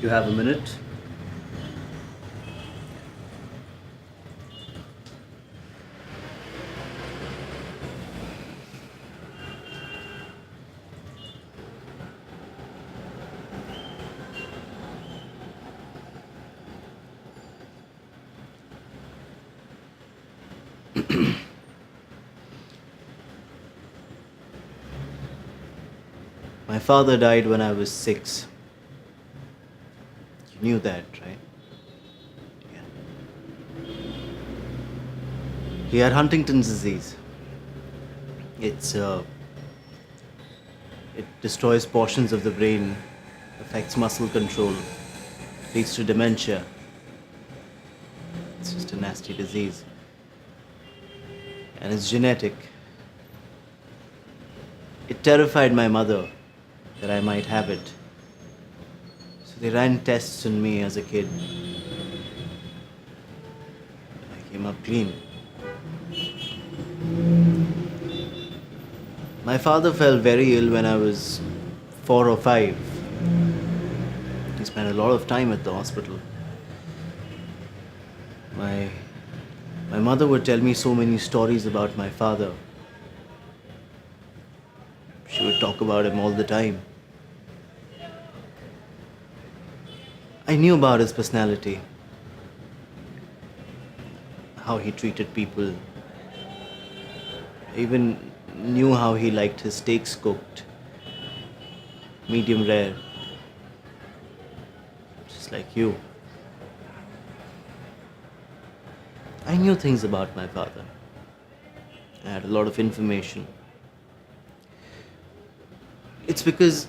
You have a minute? My father died when I was 6. You knew that, right? Yeah. He had Huntington's disease. It's it destroys portions of the brain, affects muscle control, leads to dementia. It's just a nasty disease. And it's genetic. It terrified my mother that I might have it. So they ran tests on me as a kid. I came up clean. My father fell very ill when I was 4 or 5. He spent a lot of time at the hospital. My my mother would tell me so many stories about my father. She would talk about him all the time. I knew about his personality, how he treated people. I even knew how he liked his steaks cooked, medium rare, just like you. I knew things about my father. I had a lot of information. It's because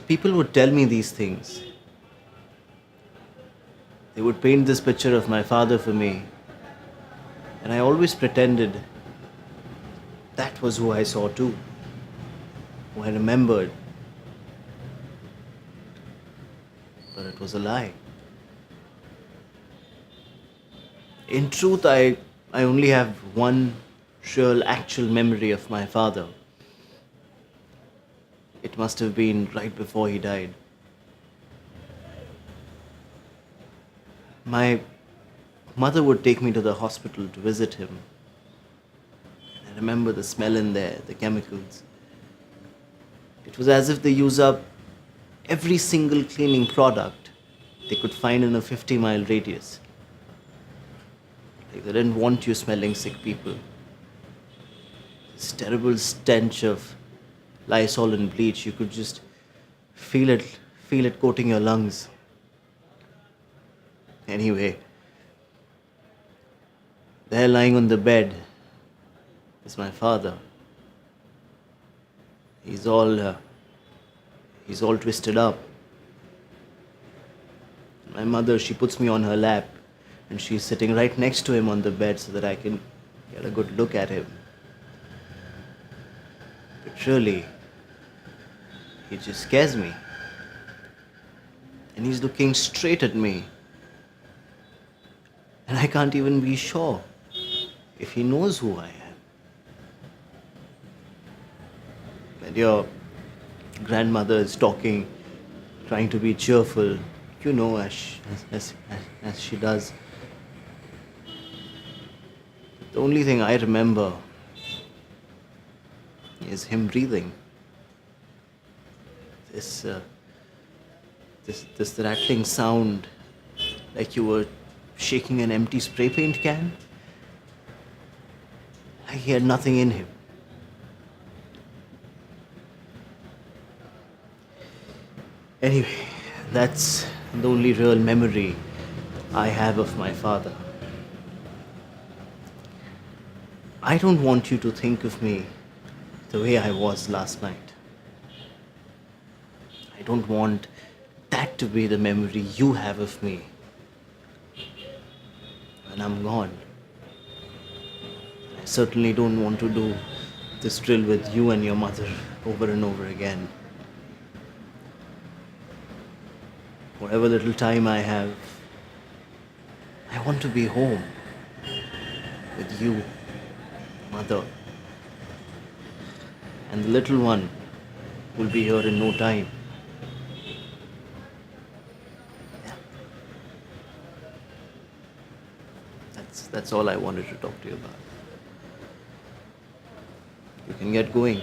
people would tell me these things. They would paint this picture of my father for me, and I always pretended that was who I saw too, who I remembered. But it was a lie. In truth, I only have one real actual memory of my father. It must have been right before he died. My mother would take me to the hospital to visit him. I remember the smell in there, the chemicals. It was as if they use up every single cleaning product they could find in a 50-mile radius. Like they didn't want you smelling sick people. This terrible stench of Lysol and bleach, you could just feel it coating your lungs. Anyway, there lying on the bed is my father. He's all twisted up. My mother, she puts me on her lap and she's sitting right next to him on the bed so that I can get a good look at him. But really, he just scares me. And he's looking straight at me. And I can't even be sure if he knows who I am. And your grandmother is talking, trying to be cheerful, as she does. The only thing I remember is him breathing. This rattling sound, like you were shaking an empty spray paint can. Like he had nothing in him. Anyway, that's the only real memory I have of my father. I don't want you to think of me the way I was last night. I don't want that to be the memory you have of me when I'm gone. I certainly don't want to do this drill with you and your mother over and over again. Whatever little time I have, I want to be home with you, mother. And the little one will be here in no time. That's all I wanted to talk to you about. You can get going.